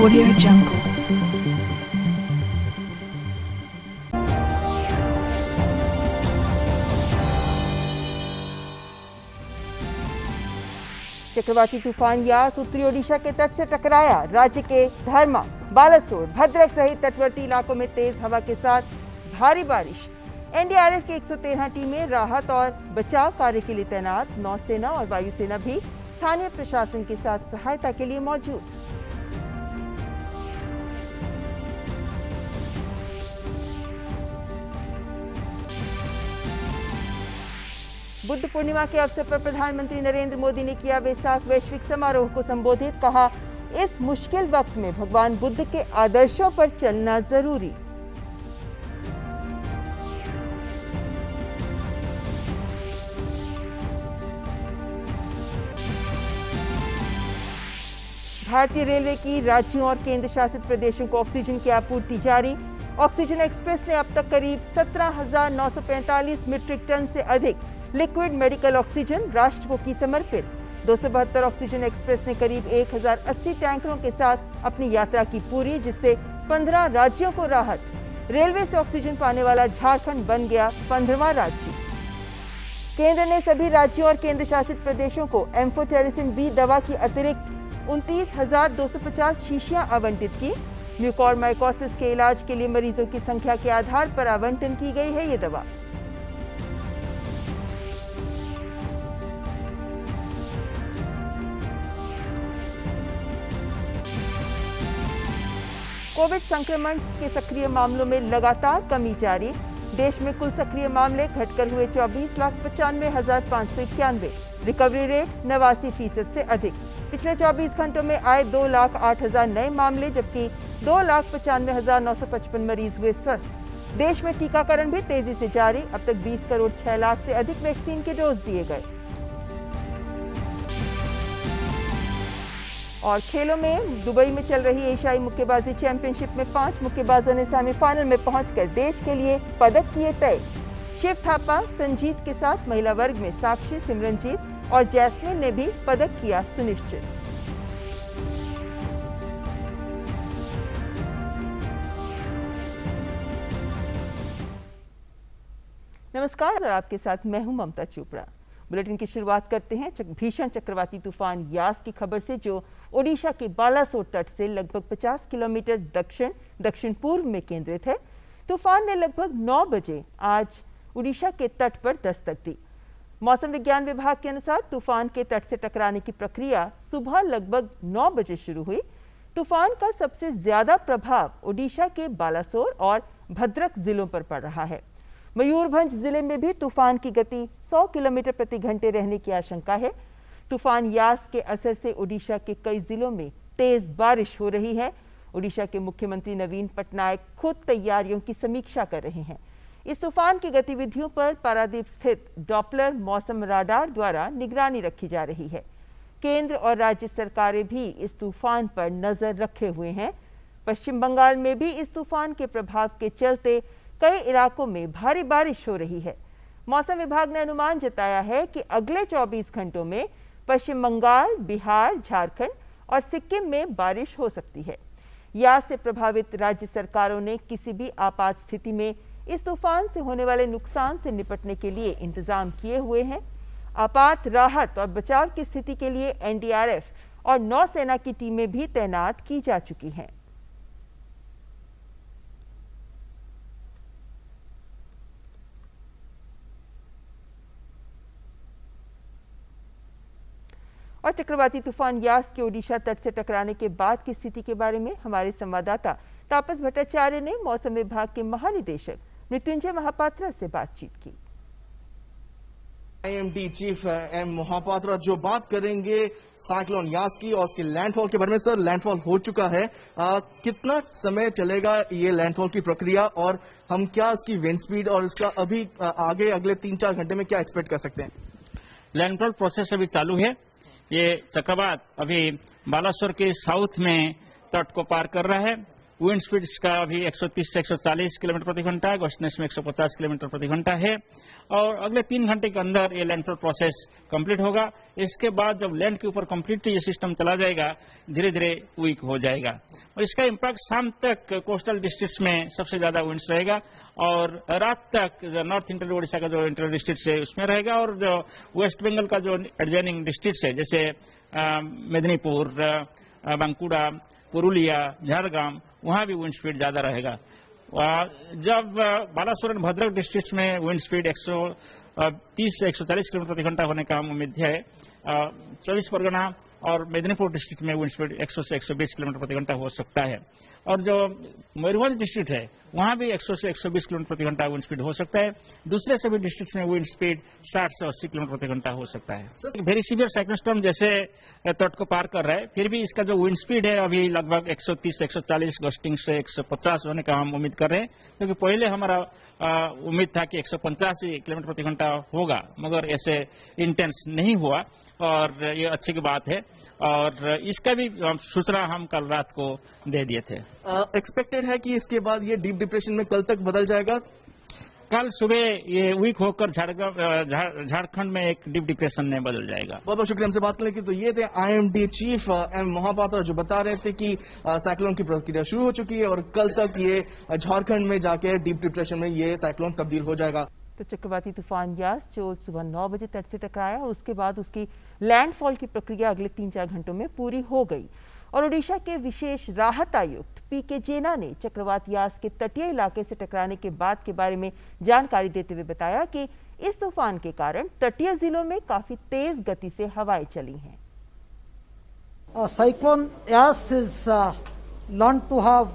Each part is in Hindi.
Audio Jungle. चक्रवाती तूफान यास उत्तरी ओडिशा के तट से टकराया। राज्य के धर्मा, बालासोर, भद्रक सहित तटवर्ती इलाकों में तेज हवा के साथ भारी बारिश। एनडीआरएफ की 113 टीमें राहत और बचाव कार्य के लिए तैनात। नौसेना और वायुसेना भी स्थानीय प्रशासन के साथ सहायता के लिए मौजूद। बुद्ध पूर्णिमा के अवसर पर प्रधानमंत्री नरेंद्र मोदी ने किया वैसाख वैश्विक समारोह को संबोधित। कहा, इस मुश्किल वक्त में भगवान बुद्ध के आदर्शों पर चलना जरूरी। भारतीय रेलवे की राज्यों और केंद्र शासित प्रदेशों को ऑक्सीजन की आपूर्ति जारी। ऑक्सीजन एक्सप्रेस ने अब तक करीब 17,945 मीट्रिक टन से अधिक लिक्विड मेडिकल ऑक्सीजन राष्ट्र को की समर्पित। 272 ऑक्सीजन एक्सप्रेस ने करीब 1080 टैंकरों के साथ अपनी यात्रा की पूरी, जिससे 15 राज्यों को राहत। रेलवे से ऑक्सीजन पाने वाला झारखंड बन गया 15वां राज्य। केंद्र ने सभी राज्यों और केंद्र शासित प्रदेशों को एम्फोटेरिसिन बी दवा की अतिरिक्त 29,250 शीशियां आवंटित की। म्यूकोरमाइकोसिस के इलाज के लिए मरीजों की संख्या के आधार पर आवंटन की गई है ये दवा। कोविड संक्रमण के सक्रिय मामलों में लगातार कमी जारी। देश में कुल सक्रिय मामले घटकर हुए 24,95,591। रिकवरी रेट 89% से अधिक। पिछले 24 घंटों में आए 2,08,000 नए मामले, जबकि 2,95,955 मरीज हुए स्वस्थ। देश में टीकाकरण भी तेजी से जारी। अब तक 20 करोड़ 6 लाख से अधिक वैक्सीन के डोज दिए गए। और खेलों में दुबई में चल रही एशियाई मुक्केबाजी चैंपियनशिप में 5 मुक्केबाजों ने सेमीफाइनल में पहुंचकर देश के लिए पदक किए तय। शिव थापा, संजीत के साथ महिला वर्ग में साक्षी, सिमरनजीत और जैस्मिन ने भी पदक किया सुनिश्चित। नमस्कार और आपके साथ मैं हूं ममता चोपड़ा। बुलेटिन की शुरुआत करते हैं भीषण चक्रवाती तूफान यास की खबर से, जो ओडिशा के बालासोर तट से लगभग 50 किलोमीटर दक्षिण पूर्व में केंद्रित है। तूफान ने लगभग 9 बजे आज ओडिशा के तट पर दस्तक दी। मौसम विज्ञान विभाग के अनुसार तूफान के तट से टकराने की प्रक्रिया सुबह लगभग 9 बजे शुरू हुई। तूफान का सबसे ज्यादा प्रभाव ओडिशा के बालासोर और भद्रक जिलों पर पड़ रहा है। मयूरभंज जिले में भी तूफान की गति 100 किलोमीटर प्रति घंटे रहने की आशंका है। तूफान यास के असर से ओडिशा के कई जिलों में तेज बारिश हो रही है। ओडिशा के मुख्यमंत्री नवीन पटनायक खुद तैयारियों की समीक्षा कर रहे हैं। इस तूफान की गतिविधियों पर पारादीप स्थित डॉपलर मौसम राडार द्वारा निगरानी रखी जा रही है। केंद्र और राज्य सरकारें भी इस तूफान पर नजर रखे हुए हैं। पश्चिम बंगाल में भी इस तूफान के प्रभाव के चलते कई इलाकों में भारी बारिश हो रही है। मौसम विभाग ने अनुमान जताया है कि अगले 24 घंटों में पश्चिम बंगाल, बिहार, झारखंड और सिक्किम में बारिश हो सकती है। यास से प्रभावित राज्य सरकारों ने किसी भी आपात स्थिति में इस तूफान से होने वाले नुकसान से निपटने के लिए इंतजाम किए हुए हैं। आपात राहत और बचाव की स्थिति के लिए एनडीआरएफ और नौसेना की टीमें भी तैनात की जा चुकी हैं। और चक्रवाती तूफान यास के ओडिशा तट से टकराने के बाद की स्थिति के बारे में हमारे संवाददाता तापस भट्टाचार्य ने मौसम विभाग के महानिदेशक मृत्युंजय महापात्रा से बातचीत की। आईएमडी चीफ एम महापात्रा जो बात करेंगे साइक्लोन यास की और उसके लैंडफॉल के बारे में। सर, लैंडफॉल हो चुका है, कितना समय चलेगा ये लैंडफॉल की प्रक्रिया और हम क्या इसकी विंड स्पीड और इसका अभी आगे अगले 3-4 घंटे में क्या एक्सपेक्ट कर सकते हैं? लैंडफॉल प्रोसेस अभी चालू है। ये चक्रवात अभी बालासोर के साउथ में तट को पार कर रहा है विंड स्पीड इसका अभी 130 से 140 किलोमीटर प्रति घंटा है, गस्टनेस में 150 किलोमीटर प्रति घंटा है और अगले 3 घंटे के अंदर ये लैंडफॉल प्रोसेस कंप्लीट होगा। इसके बाद जब लैंड के ऊपर कंप्लीटली ये सिस्टम चला जाएगा, धीरे धीरे वीक हो जाएगा और इसका इम्पैक्ट शाम तक कोस्टल डिस्ट्रिक्ट्स में सबसे ज्यादा विंड्स रहेगा और रात तक नॉर्थ इंटीरियर उड़ीसा का जो इंटीरियर डिस्ट्रिक्ट है उसमें रहेगा और जो वेस्ट बंगाल का जो एडजॉइनिंग डिस्ट्रिक्ट है जैसे मेदिनीपुर, बांकुड़ा, पुरुलिया, झारग्राम, वहां भी विंड स्पीड ज्यादा रहेगा। जब बालासोर और भद्रक डिस्ट्रिक्ट में विंड स्पीड 130 से 140 किलोमीटर प्रति घंटा होने का उम्मीद है। 24 परगना और मेदिनीपुर डिस्ट्रिक्ट में विंड स्पीड 100 से 120 किलोमीटर प्रति घंटा हो सकता है और जो मयूरभंज डिस्ट्रिक्ट है वहां भी 100 से 120 किलोमीटर प्रति घंटा विंड स्पीड हो सकता है। दूसरे सभी डिस्ट्रिक्ट में विंड स्पीड 60 से 80 किलोमीटर प्रति घंटा हो सकता है। वेरी सीवियर साइक्लोन स्टॉर्म जैसे तट को पार कर रहा है, फिर भी इसका जो विंड स्पीड है अभी लगभग 130 से 140, गस्टिंग से 150 होने का हम उम्मीद कर रहे हैं, क्योंकि पहले हमारा उम्मीद था कि 185 किलोमीटर प्रति घंटा होगा, मगर ऐसे इंटेंस नहीं हुआ और ये अच्छी की बात है और इसका भी सूचना हम कल रात को दे दिए थे। एक्सपेक्टेड है कि इसके बाद ये डीप डिप्रेशन में कल तक बदल जाएगा। कल सुबह ये वीक होकर झारखंड में एक डीप डिप्रेशन में बदल जाएगा। बहुत बहुत शुक्रिया हमसे बात करने की। तो ये थे IMD चीफ एम मोहापात्रा जो बता रहे थे कि साइक्लोन की प्रक्रिया शुरू हो चुकी है और कल तक ये झारखंड में जाके डीप डिप्रेशन में ये साइक्लोन तब्दील हो जाएगा। तो चक्रवाती तूफान यास जो सुबह 9 बजे तट से टकराया और उसके बाद उसकी लैंडफॉल की प्रक्रिया अगले 3-4 घंटों में पूरी हो गई और ओडिशा के विशेष राहत आयुक्त PK जेना ने चक्रवात यास के तटीय इलाके से टकराने के बाद के बारे में जानकारी देते हुए बताया कि इस तूफान के कारण तटीय जिलों में काफी तेज गति से हवाएं चली हैं। Cyclone Yas is learned to have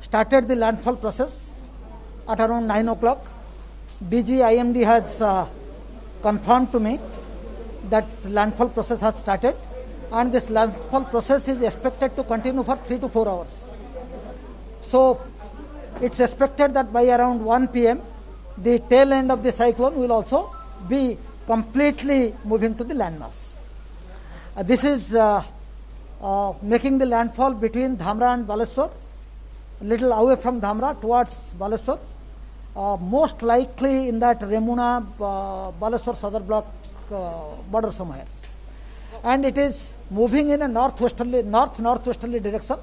started the landfall process at around 9 o'clock. DG IMD has confirmed to me that landfall process has started and this landfall process is expected to continue for 3 to 4 hours. So it's expected that by around 1 p.m. the tail end of the cyclone will also be completely moving to the landmass. This is making the landfall between Dhamra and Baleswar, a little away from Dhamra towards Baleswar. Most likely in that Remuna Baleswar Sadar block border somewhere, and it is moving in a northwesterly direction.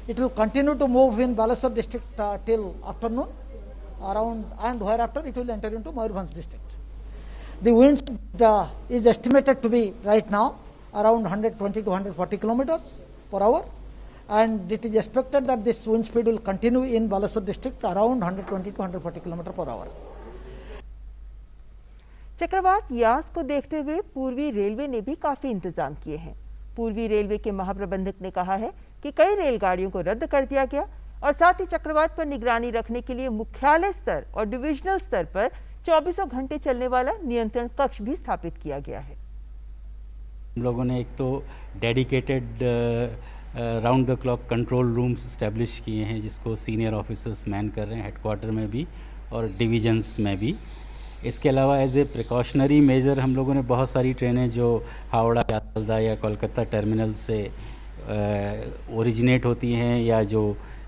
It will continue to move in Baleswar district till afternoon around, and thereafter it will enter into Mayurbhanj district. The wind is estimated to be right now around 120 to 140 kilometers per hour. And it is expected that this wind speed will continue in Baleswar district around 120 to 140 km per hour. चक्रवात यास को देखते हुए पूर्वी रेलवे ने भी काफी इंतजाम किए हैं। पूर्वी रेलवे के महाप्रबंधक ने कहा है कि कई रेलगाड़ियों को रद्द कर दिया गया और साथ ही चक्रवात पर निगरानी रखने के लिए मुख्यालय स्तर और डिविजनल स्तर पर 24 घंटे चलने वाला नियंत्रण कक्ष भी स्थापित किया गया है। हम लोगों ने एक तो dedicated round the clock control rooms establish किए हैं, जिसको सीनियर ऑफिसर्स मैन कर रहे हैं हेडक्वार्टर में भी और डिवीजन्स में भी। इसके अलावा एज ए प्रिकॉशनरी मेजर हम लोगों ने बहुत सारी ट्रेनें जो हावड़ा या मालदा या कोलकाता टर्मिनल से ओरिजिनेट होती हैं या जो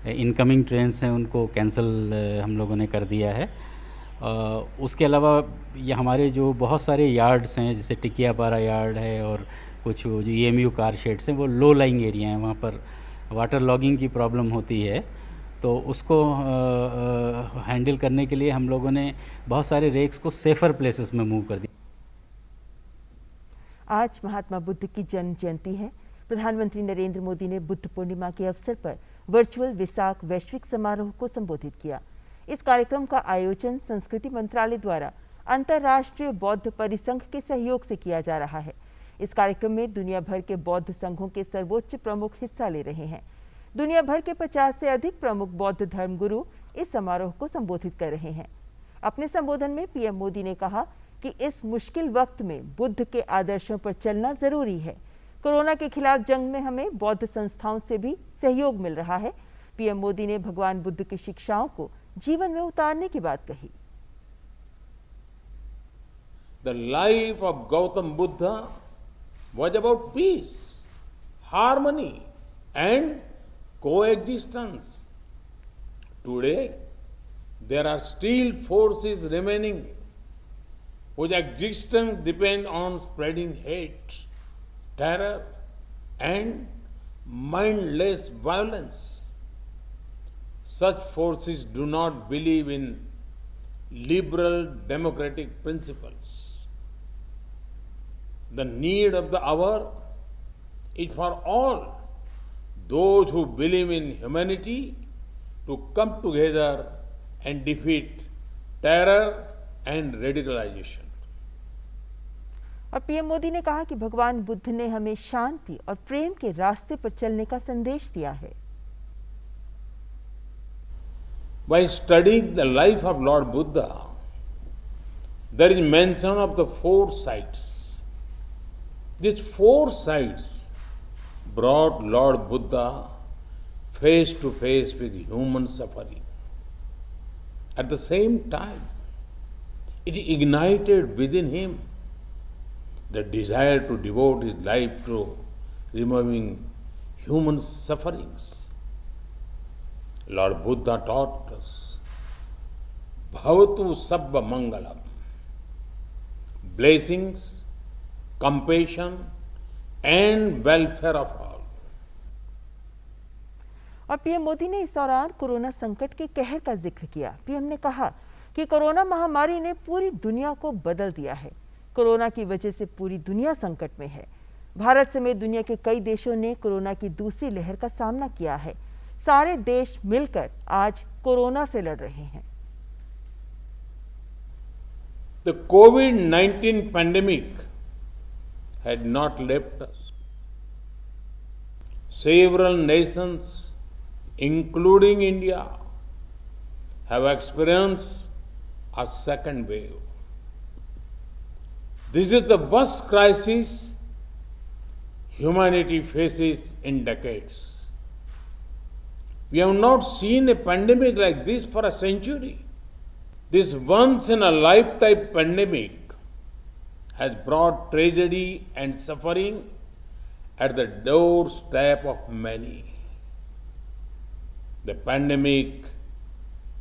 इनकमिंग ट्रेन्स हैं उनको कैंसिल हम लोगों ने कर दिया है। उसके अलावा ये हमारे जो बहुत सारे यार्ड्स हैं, जैसे टिकियापारा यार्ड है और कुछ जो EMU कार शेड्स हैं, वो लो लाइंग एरिया हैं, वहाँ पर वाटर लॉगिंग की प्रॉब्लम होती है, तो उसको हैंडल करने के लिए हम लोगों ने बहुत सारे रेक्स को सेफर प्लेसेस में मूव कर दिया। आज महात्मा बुद्ध की जन्म जयंती है। प्रधानमंत्री नरेंद्र मोदी ने बुद्ध पूर्णिमा के अवसर पर वर्चुअल विसाख वैश्विक समारोह को संबोधित किया। इस कार्यक्रम का आयोजन संस्कृति मंत्रालय द्वारा अंतर्राष्ट्रीय बौद्ध परिसंघ के सहयोग से किया जा रहा है। इस कार्यक्रम में दुनिया भर के बौद्ध संघों के सर्वोच्च प्रमुख हिस्सा ले रहे हैं। दुनिया भर के 50 से अधिक प्रमुख बौद्ध धर्मगुरु इस समारोह को संबोधित कर रहे हैं। अपने संबोधन में पीएम मोदी ने कहा कि इस मुश्किल वक्त में बुद्ध के आदर्शों पर चलना जरूरी है। कोरोना के खिलाफ जंग में हमें बौद्ध संस्थाओं से भी सहयोग मिल रहा है। पीएम मोदी ने भगवान बुद्ध की शिक्षाओं को जीवन में उतारने की बात कही। The life of Gautam Buddha was about peace, harmony, and coexistence. Today, there are still forces remaining whose existence depend on spreading hate, terror, and mindless violence. Such forces do not believe in liberal democratic principles. The need of the hour is for all those who believe in humanity to come together and defeat terror and radicalization. और पीएम मोदी ने कहा कि भगवान बुद्ध ने हमें शांति और प्रेम के रास्ते पर चलने का संदेश दिया है। By studying the life of Lord Buddha, there is mention of the four sights. These four sights brought Lord Buddha face to face with human suffering. At the same time, it ignited within him the desire to devote his life to removing human sufferings. Lord Buddha taught us, Bhavatu Sabba Mangalam. Blessings, compassion, and welfare of all. और पीएम मोदी ने इस दौरान कोरोना संकट के कहर का जिक्र किया। पीएम ने कहा कि कोरोना महामारी ने पूरी दुनिया को बदल दिया है। कोरोना की वजह से पूरी दुनिया संकट में है। भारत समेत दुनिया के कई देशों ने कोरोना की दूसरी लहर का सामना किया है। सारे देश मिलकर आज कोरोना से लड़ रहे हैं। The COVID-19 pandemic had not left us. Several nations, including India, have experienced a second wave. This is the worst crisis humanity faces in decades. We have not seen a pandemic like this for a century. This once-in-a-lifetime pandemic has brought tragedy and suffering at the doorstep of many. The pandemic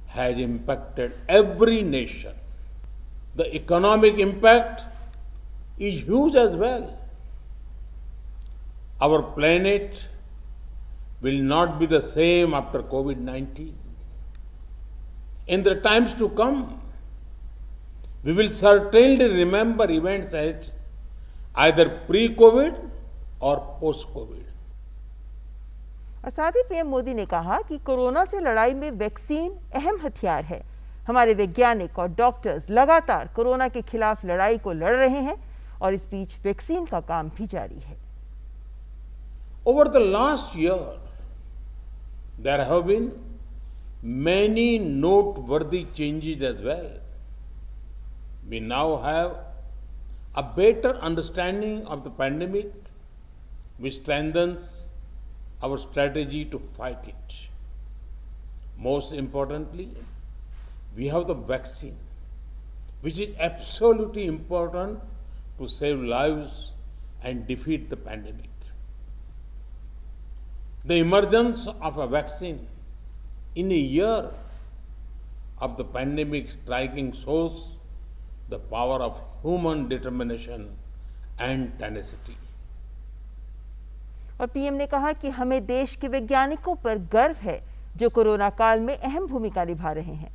has impacted every nation. The economic impact is huge as well. Our planet will not be the same after COVID-19. In the times to come, we will certainly remember events as either pre-COVID or post-COVID. और साथ ही पीएम मोदी ने कहा कि कोरोना से लड़ाई में वैक्सीन अहम हथियार है। हमारे वैज्ञानिक और डॉक्टर्स लगातार कोरोना के खिलाफ लड़ाई को लड़ रहे हैं और इस बीच वैक्सीन का काम भी जारी है। Over the last year, there have been many noteworthy changes as well. We now have a better understanding of the pandemic, which strengthens our strategy to fight it. Most importantly, we have the vaccine, which is absolutely important to save lives and defeat the pandemic. The emergence of a vaccine in a year of the pandemic striking shows the power of human determination and tenacity. और पीएम ने कहा कि हमें देश के वैज्ञानिकों पर गर्व है जो कोरोना काल में अहम भूमिका निभा रहे हैं।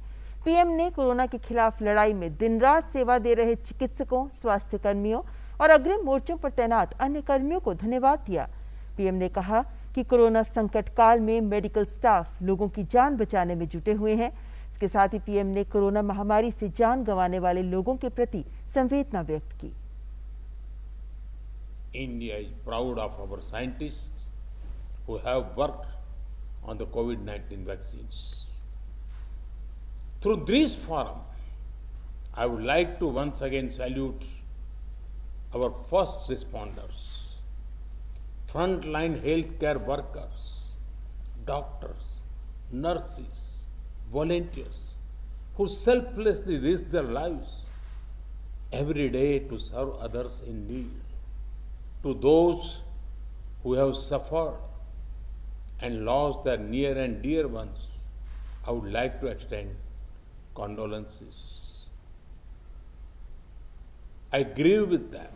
पीएम ने कोरोना के खिलाफ लड़ाई में दिन रात सेवा दे रहे चिकित्सकों, स्वास्थ्य कर्मियों और अग्रिम मोर्चों पर तैनात अन्य कर्मियों को धन्यवाद दिया। पीएम ने कहा कि कोरोना संकट काल में मेडिकल स्टाफ लोगों की जान बचाने में जुटे हुए हैं। इसके साथ ही पीएम ने कोरोना महामारी से जान गंवाने वाले लोगों के प्रति संवेदना व्यक्त की। India is proud of our scientists who have worked on the COVID-19 vaccines. Through this forum, I would like to once again salute our first responders, frontline healthcare workers, doctors, nurses, volunteers who selflessly risk their lives every day to serve others in need. To those who have suffered and lost their near and dear ones, I would like to extend condolences. I grieve with them.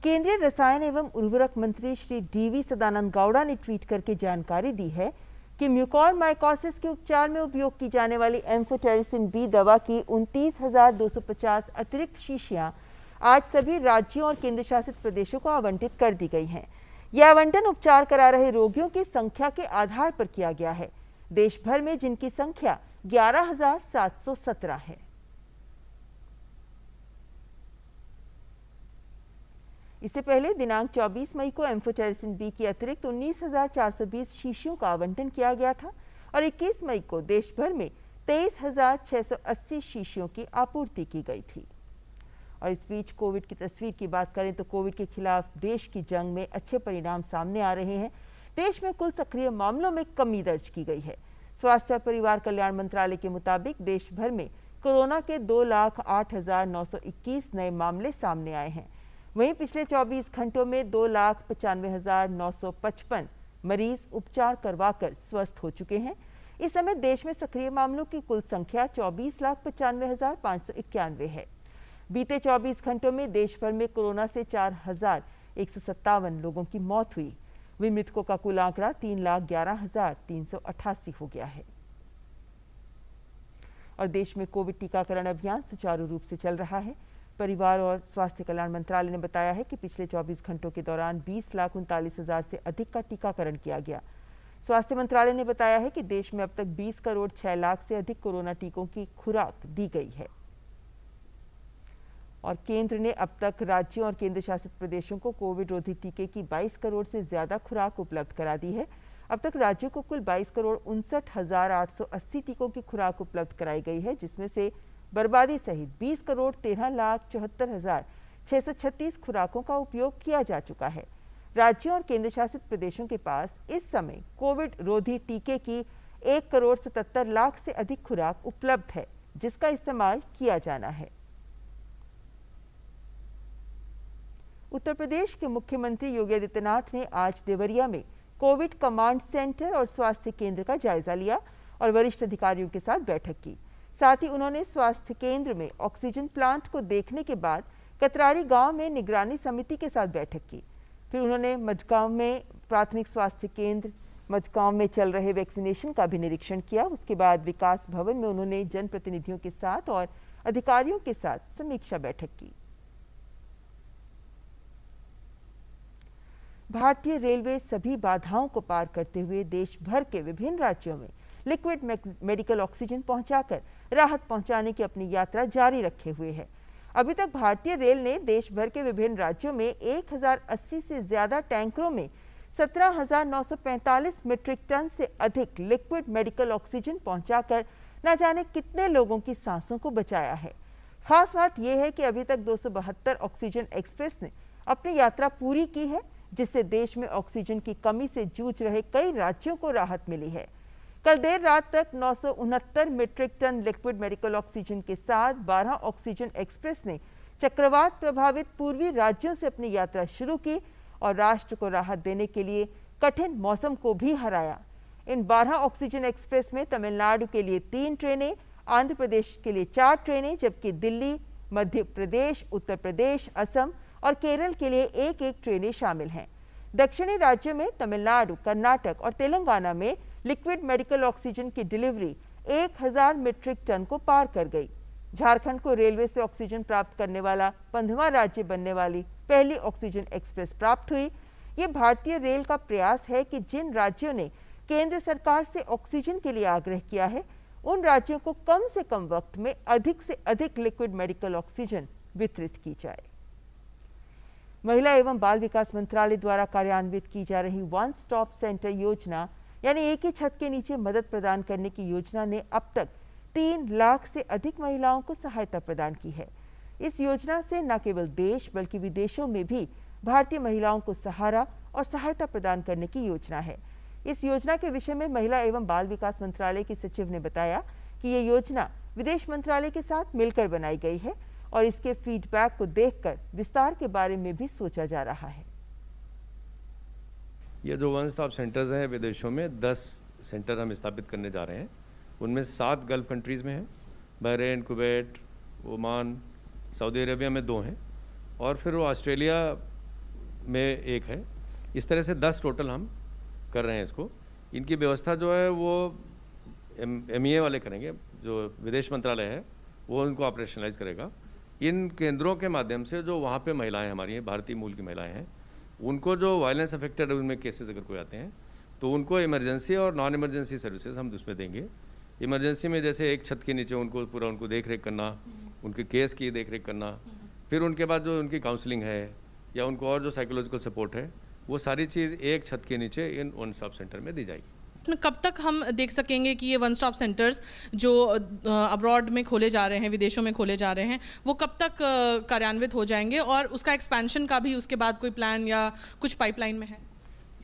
केंद्रीय रसायन एवं उर्वरक मंत्री श्री डीवी सदानंद गौड़ा ने ट्वीट करके जानकारी दी है कि म्यूकोरमाइकोसिस के उपचार में उपयोग की जाने वाली एम्फोटेरिसिन बी दवा की 29,250 अतिरिक्त शीशियां आज सभी राज्यों और केंद्र शासित प्रदेशों को आवंटित कर दी गई हैं। यह आवंटन उपचार करा रहे रोगियों की संख्या के आधार पर किया गया है, देश भर में जिनकी संख्या 11,717 है। इससे पहले दिनांक 24 मई को एम्फोटेरिसिन बी की अतिरिक्त 19,420 शीशियों का आवंटन किया गया था और 21 मई को देश भर में 23,680 शीशियों की आपूर्ति की गई थी। और इस बीच कोविड की तस्वीर की बात करें तो कोविड के खिलाफ देश की जंग में अच्छे परिणाम सामने आ रहे हैं। देश में कुल सक्रिय मामलों में कमी दर्ज की गई है। स्वास्थ्य और परिवार कल्याण मंत्रालय के मुताबिक देश भर में कोरोना के 2,08,921 नए मामले सामने आए हैं। वहीं पिछले 24 घंटों में 2,95,955 मरीज उपचार करवाकर स्वस्थ हो चुके हैं। इस समय देश में सक्रिय मामलों की कुल संख्या 24,95,591 है। बीते 24 घंटों में देश भर में कोरोना से 4,157 लोगों की मौत हुई। वहीं मृतकों का कुल आंकड़ा 3,11,388 हो गया है। और देश में कोविड टीकाकरण अभियान सुचारू रूप से चल रहा है। परिवार और स्वास्थ्य कल्याण मंत्रालय ने बताया है कि पिछले 24 घंटों के दौरान 20,39,000 से अधिक का टीकाकरण किया गया। स्वास्थ्य मंत्रालय ने बताया है कि देश में अब तक 20 करोड़ 6 लाख से अधिक कोरोना टीकों की खुराक दी गई है। और केंद्र ने अब तक राज्यों और केंद्र शासित प्रदेशों को कोविड रोधी टीके की 22 करोड़ से ज्यादा खुराक उपलब्ध करा दी है। अब तक राज्यों को कुल 22 करोड़ 59,880 टीकों की खुराक उपलब्ध कराई गई है, जिसमें से बर्बादी सहित 20 करोड़ 13,74,636 खुराकों का उपयोग किया जा चुका है। राज्यों और केंद्र शासित प्रदेशों के पास इस समय कोविड रोधी टीके की 1 करोड़ 77 लाख से अधिक खुराक उपलब्ध है, जिसका इस्तेमाल किया जाना है। उत्तर प्रदेश के मुख्यमंत्री योगी आदित्यनाथ ने आज देवरिया में कोविड कमांड सेंटर और स्वास्थ्य केंद्र का जायजा लिया और वरिष्ठ अधिकारियों के साथ बैठक की। साथ ही उन्होंने स्वास्थ्य केंद्र में ऑक्सीजन प्लांट को देखने के बाद कतरारी गांव में निगरानी समिति के साथ बैठक की। फिर उन्होंने मझगांव में प्राथमिक स्वास्थ्य केंद्र मझगांव में चल रहे वैक्सीनेशन का भी निरीक्षण किया। उसके बाद विकास भवन में उन्होंने जनप्रतिनिधियों के साथ और अधिकारियों के साथ समीक्षा बैठक की। भारतीय रेलवे सभी बाधाओं को पार करते हुए देश भर के विभिन्न राज्यों में लिक्विड मेडिकल ऑक्सीजन पहुंचाकर राहत पहुंचाने की अपनी यात्रा जारी रखे हुए है। अभी तक भारतीय रेल ने देश भर के विभिन्न राज्यों में 1,080 से ज्यादा टैंकरों में 17,945 मीट्रिक टन से अधिक लिक्विड मेडिकल ऑक्सीजन पहुंचाकर न जाने कितने लोगों की सांसों को बचाया है। खास बात यह है कि अभी तक 272 ऑक्सीजन एक्सप्रेस ने अपनी यात्रा पूरी की है, जिससे देश में ऑक्सीजन की कमी से जूझ रहे कई राज्यों को राहत मिली है। कल देर रात तक 969 metric ton liquid medical oxygen के साथ 12 ऑक्सीजन एक्सप्रेस ने चक्रवात प्रभावित पूर्वी राज्यों से अपनी यात्रा शुरू की और राष्ट्र को राहत देने के लिए कठिन मौसम को भी हराया। इन 12 ऑक्सीजन एक्सप्रेस में तमिलनाडु के लिए 3 ट्रेनें, आंध्र प्रदेश के लिए 4 ट्रेनें, जबकि दिल्ली, मध्य प्रदेश, उत्तर प्रदेश, असम और केरल के लिए 1-1 ट्रेनें शामिल हैं। दक्षिणी राज्यों में तमिलनाडु, कर्नाटक और तेलंगाना में लिक्विड मेडिकल ऑक्सीजन की डिलीवरी 1,000 मीट्रिक टन को पार कर गई। झारखंड को रेलवे से ऑक्सीजन प्राप्त करने वाला 15वां राज्य बनने वाली पहली ऑक्सीजन एक्सप्रेस प्राप्त हुई। ये भारतीय रेल का प्रयास है कि जिन राज्यों ने केंद्र सरकार से ऑक्सीजन के लिए आग्रह किया है, उन राज्यों को कम से कम वक्त में अधिक से अधिक लिक्विड मेडिकल ऑक्सीजन वितरित की जाए। महिला एवं बाल विकास मंत्रालय द्वारा कार्यान्वित की जा रही वन स्टॉप सेंटर योजना यानी एक ही छत के नीचे मदद प्रदान करने की योजना ने अब तक 3 लाख से अधिक महिलाओं को सहायता प्रदान की है। इस योजना से न केवल देश बल्कि विदेशों में भी भारतीय महिलाओं को सहारा और सहायता प्रदान करने की योजना है। इस योजना के विषय में महिला एवं बाल विकास मंत्रालय की सचिव ने बताया कि ये योजना विदेश मंत्रालय के साथ मिलकर बनाई गई है और इसके फीडबैक को देखकर विस्तार के बारे में भी सोचा जा रहा है। ये जो वन स्टॉप सेंटर्स हैं विदेशों में 10 सेंटर हम स्थापित करने जा रहे हैं। उनमें 7 गल्फ़ कंट्रीज़ में हैं, Bahrain, Kuwait, Oman, Saudi Arabia में 2 हैं और फिर वो ऑस्ट्रेलिया में 1 है। इस तरह से 10 टोटल हम कर रहे हैं इसको। इनकी व्यवस्था जो है वो MEA वाले करेंगे, जो विदेश मंत्रालय है वो उनको ऑपरेशनलाइज करेगा। इन केंद्रों के माध्यम से जो वहाँ पे महिलाएं हमारी हैं, भारतीय मूल की महिलाएं हैं, उनको जो वायलेंस अफेक्टेड उनमें केसेस अगर कोई आते हैं तो उनको इमरजेंसी और नॉन इमरजेंसी सर्विसेज हम उसमें देंगे। इमरजेंसी में जैसे एक छत के नीचे उनको पूरा उनको देख रेख करना, उनके केस की देख रेख करना, फिर उनके बाद जो उनकी काउंसलिंग है या उनको और जो साइकोलॉजिकल सपोर्ट है वो सारी चीज़ एक छत के नीचे इन वन स्टॉप सेंटर में दी जाएगी। कब तक हम देख सकेंगे कि ये वन स्टॉप सेंटर्स जो अब्रॉड में खोले जा रहे हैं, विदेशों में खोले जा रहे हैं, वो कब तक कार्यान्वित हो जाएंगे और उसका एक्सपेंशन का भी उसके बाद कोई प्लान या कुछ पाइपलाइन में है?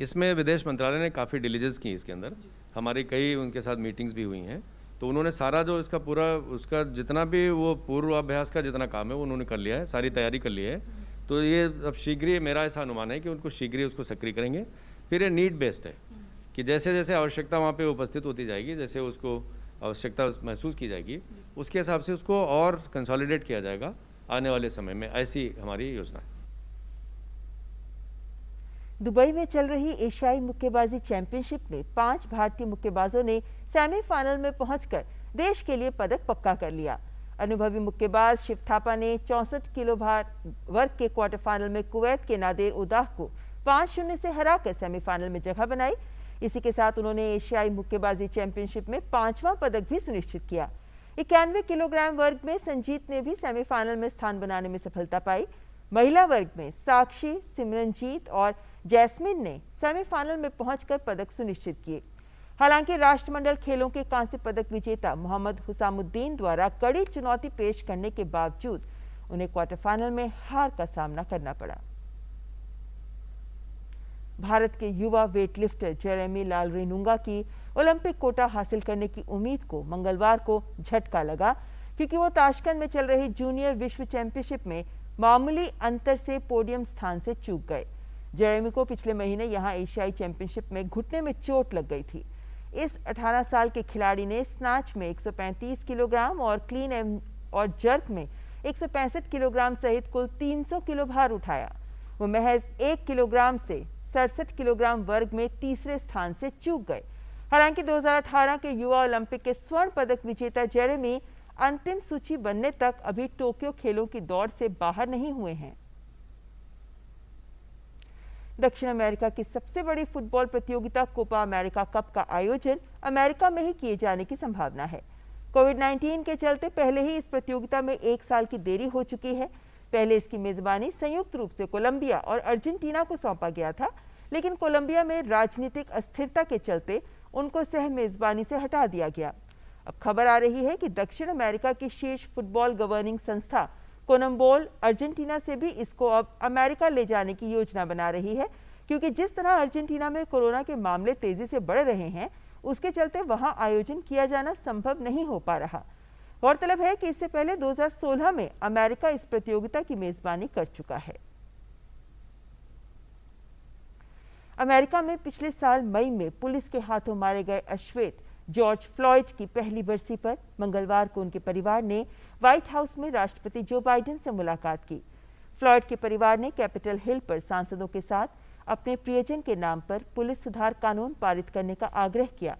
इसमें विदेश मंत्रालय ने काफ़ी डिलीजेंस की इसके अंदर, हमारी कई उनके साथ मीटिंग्स भी हुई हैं, तो उन्होंने सारा जो इसका पूरा उसका जितना भी वो पूर्वाभ्यास का जितना काम है वो उन्होंने कर लिया है, सारी तैयारी कर ली है। तो ये अब शीघ्र ही मेरा ऐसा अनुमान है कि उनको शीघ्र ही उसको सक्रिय करेंगे। फिर ये नीड बेस्ड है कि जैसे जैसे आवश्यकता वहाँ पे उपस्थित होती जाएगी, जैसे उसको आवश्यकता महसूस की जाएगी, उसके हिसाब से उसको और कंसोलिडेट किया जाएगा आने वाले समय में। ऐसी हमारी योजना है। दुबई में चल रही एशियाई मुक्केबाजी चैंपियनशिप में 5 भारतीय मुक्केबाजों ने सेमीफाइनल में पहुंचकर देश के लिए पदक पक्का कर लिया। अनुभवी मुक्केबाज शिव थापा ने 64 किलो भार वर्ग के क्वार्टर फाइनल में कुवैत के नादेर उदाह को 5-0 से हराकर सेमीफाइनल में जगह बनाई। इसी के साथ उन्होंने एशियाई मुक्केबाजी चैंपियनशिप में 5वां पदक भी सुनिश्चित किया। 91 किलोग्राम वर्ग में संजीत ने भी सेमीफाइनल में स्थान बनाने में सफलता पाई। महिला वर्ग में साक्षी, सिमरनजीत और जैस्मिन ने सेमीफाइनल में पहुंचकर पदक सुनिश्चित किए। हालांकि राष्ट्रमंडल खेलों के कांस्य पदक विजेता मोहम्मद हुसामुद्दीन द्वारा कड़ी चुनौती पेश करने के बावजूद उन्हें क्वार्टर फाइनल में हार का सामना करना पड़ा। भारत के युवा वेटलिफ्टर जेरेमी लालरिनुंगा की ओलंपिक कोटा हासिल करने की उम्मीद को मंगलवार को झटका लगा, क्योंकि वो ताशकंद में चल रही जूनियर विश्व चैंपियनशिप में मामूली अंतर से पोडियम स्थान से चूक गए। जेरेमी को पिछले महीने यहां एशियाई चैंपियनशिप में घुटने में चोट लग गई थी। इस 18 साल के खिलाड़ी ने स्नैच में 135 किलोग्राम और क्लीन और जर्क में 165 किलोग्राम सहित कुल 300 किलो भार उठाया। वो महज 1 किलोग्राम से 67 किलोग्राम वर्ग में तीसरे स्थान से चूक गए। हालांकि 2018 के युवा ओलंपिक के स्वर्ण पदक विजेता जेरेमी अंतिम सूची बनने तक अभी टोक्यो खेलों की दौड़ से बाहर नहीं हुए हैं। दक्षिण अमेरिका की सबसे बड़ी फुटबॉल प्रतियोगिता कोपा अमेरिका कप का आयोजन अमेरिका में ही किए जाने की संभावना है। कोविड-19 के चलते पहले ही इस प्रतियोगिता में 1 साल की देरी हो चुकी है। पहले इसकी मेजबानी संयुक्त रूप से कोलंबिया और अर्जेंटीना को सौंपा गया था, लेकिन कोलंबिया में राजनीतिक अस्थिरता के चलते उनको सह मेजबानी से हटा दिया गया। अब खबर आ रही है कि दक्षिण अमेरिका की शीर्ष फुटबॉल गवर्निंग संस्था कोनम्बोल अर्जेंटीना से भी इसको अब अमेरिका ले जाने की योजना बना रही है, क्योंकि जिस तरह अर्जेंटीना में कोरोना के मामले तेजी से बढ़ रहे हैं, उसके चलते वहां आयोजन किया जाना संभव नहीं हो पा रहा। गौरतलब है कि इससे पहले 2016 में अमेरिका इस प्रतियोगिता की मेजबानी कर चुका है। अमेरिका में पिछले साल मई में पुलिस के हाथों मारे गए अश्वेत जॉर्ज फ्लॉयड की पहली बरसी पर मंगलवार को उनके परिवार ने व्हाइट हाउस में राष्ट्रपति जो बाइडेन से मुलाकात की। फ्लॉयड के परिवार ने कैपिटल हिल पर सांसदों के साथ अपने प्रियजन के नाम पर पुलिस सुधार कानून पारित करने का आग्रह किया।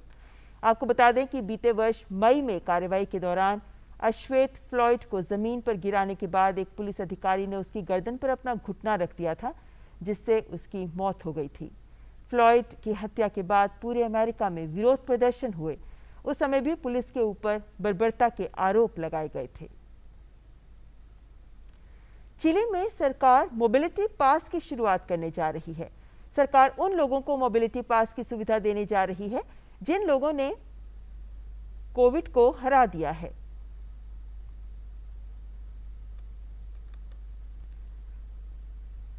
आपको बता दें कि बीते वर्ष मई में कार्रवाई के दौरान अश्वेत फ्लॉयड को जमीन पर गिराने के बाद एक पुलिस अधिकारी ने उसकी गर्दन पर अपना घुटना रख दिया था, जिससे उसकी मौत हो गई थी। फ्लॉयड की हत्या के बाद पूरे अमेरिका में विरोध प्रदर्शन हुए। उस समय भी पुलिस के ऊपर बर्बरता के आरोप लगाए गए थे। चिली में सरकार मोबिलिटी पास की शुरुआत करने जा रही है। सरकार उन लोगों को मोबिलिटी पास की सुविधा देने जा रही है जिन लोगों ने कोविड को हरा दिया है।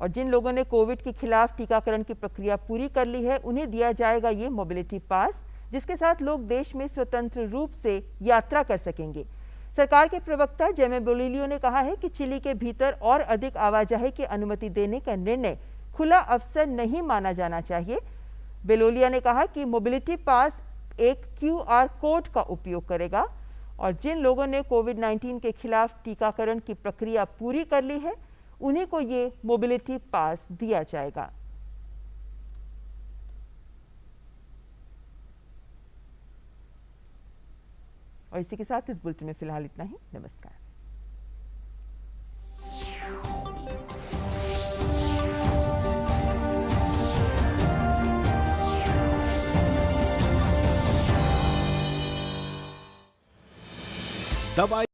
और जिन लोगों ने कोविड के खिलाफ टीकाकरण की प्रक्रिया पूरी कर ली है, उन्हें दिया जाएगा ये मोबिलिटी पास, जिसके साथ लोग देश में स्वतंत्र रूप से यात्रा कर सकेंगे। सरकार के प्रवक्ता जेमे बोलिलियो ने कहा है कि चिली के भीतर और अधिक आवाजाही की अनुमति देने का निर्णय खुला अवसर नहीं माना जाना चाहिए। बेलोलिया ने कहा कि मोबिलिटी पास एक QR कोड का उपयोग करेगा और जिन लोगों ने कोविड-19 के खिलाफ टीकाकरण की प्रक्रिया पूरी कर ली है उन्हीं को ये मोबिलिटी पास दिया जाएगा। और इसी के साथ इस बुलेटिन में फिलहाल इतना ही। नमस्कार। दवाई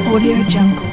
Audio Jungle.